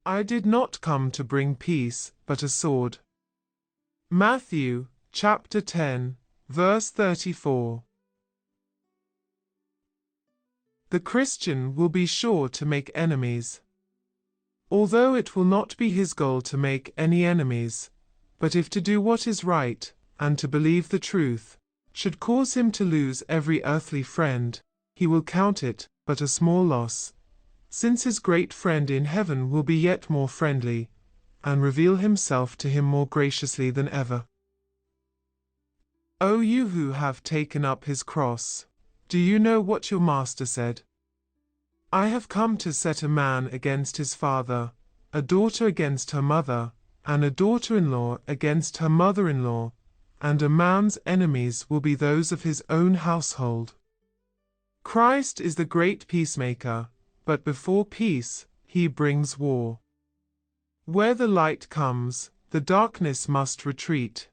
I did not come to bring peace, but a sword. Matthew, chapter 10, verse 34. The Christian will be sure to make enemies. Although it will not be his goal to make any enemies, but if to do what is right, and to believe the truth, should cause him to lose every earthly friend, he will count it but a small loss, since his great friend in heaven will be yet more friendly, and reveal himself to him more graciously than ever. O you who have taken up his cross, do you know what your master said? I have come to set a man against his father, a daughter against her mother, and a daughter-in-law against her mother-in-law, and a man's enemies will be those of his own household. Christ is the great peacemaker, but before peace, he brings war. Where the light comes, the darkness must retreat.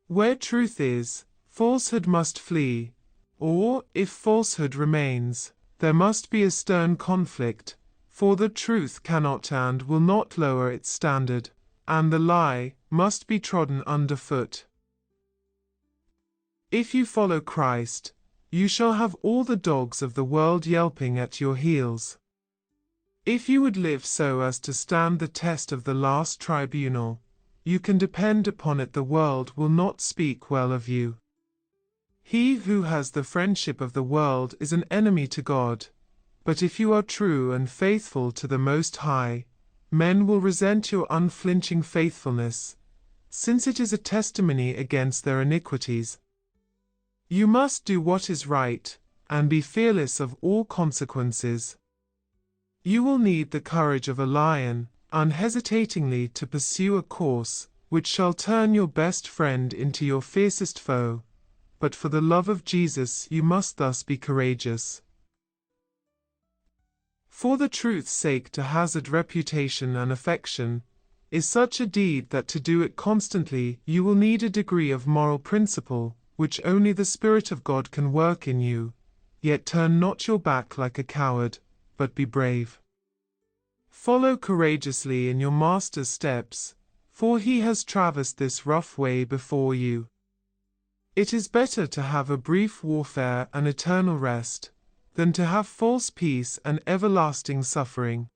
Where truth is, falsehood must flee, or, if falsehood remains, there must be a stern conflict, for the truth cannot and will not lower its standard, and the lie must be trodden underfoot. If you follow Christ, you shall have all the dogs of the world yelping at your heels. If you would live so as to stand the test of the last tribunal, you can depend upon it the world will not speak well of you. He who has the friendship of the world is an enemy to God, but if you are true and faithful to the Most High, men will resent your unflinching faithfulness, since it is a testimony against their iniquities. You must do what is right, and be fearless of all consequences. You will need the courage of a lion, unhesitatingly to pursue a course which shall turn your best friend into your fiercest foe, but for the love of Jesus you must thus be courageous. For the truth's sake to hazard reputation and affection is such a deed that to do it constantly you will need a degree of moral principle which only the Spirit of God can work in you, yet turn not your back like a coward, but be brave. Follow courageously in your Master's steps, for he has traversed this rough way before you. It is better to have a brief warfare and eternal rest, than to have false peace and everlasting suffering.